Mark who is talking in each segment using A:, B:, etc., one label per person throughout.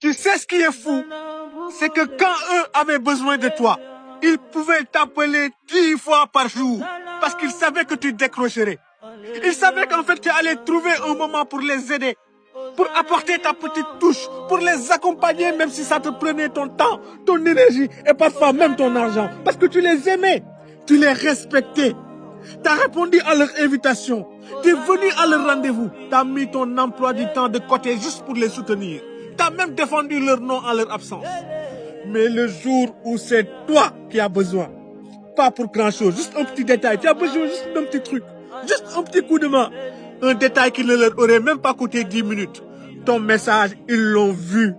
A: Tu sais ce qui est fou? C'est que quand eux avaient besoin de toi, ils pouvaient t'appeler 10 fois par jour parce qu'ils savaient que tu décrocherais. Ils savaient qu'en fait tu allais trouver un moment pour les aider, pour apporter ta petite touche, pour les accompagner même si ça te prenait ton temps, ton énergie et parfois même ton argent. Parce que tu les aimais, tu les respectais. Tu as répondu à leur invitation, tu es venu à leur rendez-vous, tu as mis ton emploi du temps de côté juste pour les soutenir. Tu as même défendu leur nom en leur absence. Mais le jour où c'est toi qui as besoin, pas pour grand-chose, juste un petit détail, tu as besoin juste d'un petit truc, juste un petit coup de main, un détail qui ne leur aurait même pas coûté 10 minutes. Ton message, ils l'ont vu,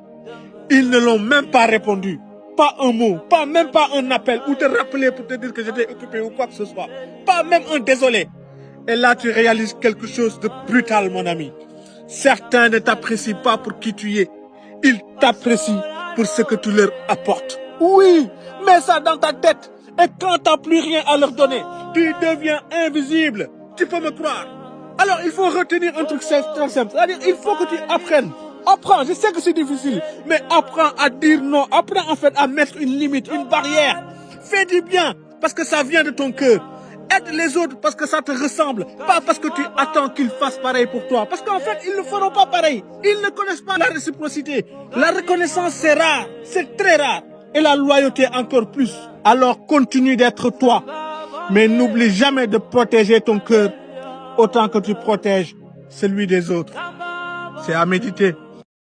A: ils ne l'ont même pas répondu. Pas un mot, même pas un appel ou te rappeler pour te dire que j'étais occupé ou quoi que ce soit. Pas même un désolé. Et là, tu réalises quelque chose de brutal, mon ami. Certains ne t'apprécient pas pour qui tu es. Ils t'apprécient pour ce que tu leur apportes. Oui, mets ça dans ta tête. Et quand tu n'as plus rien à leur donner, tu deviens invisible. Tu peux me croire. Alors, il faut retenir un truc très simple. C'est-à-dire, il faut que tu apprennes. Apprends, je sais que c'est difficile, mais apprends à dire non. Apprends en fait à mettre une limite, une barrière. Fais du bien parce que ça vient de ton cœur. Aide les autres parce que ça te ressemble, pas parce que tu attends qu'ils fassent pareil pour toi. Parce qu'en fait, ils ne feront pas pareil. Ils ne connaissent pas la réciprocité. La reconnaissance, c'est rare, c'est très rare. Et la loyauté encore plus. Alors continue d'être toi. Mais n'oublie jamais de protéger ton cœur autant que tu protèges celui des autres. C'est à méditer.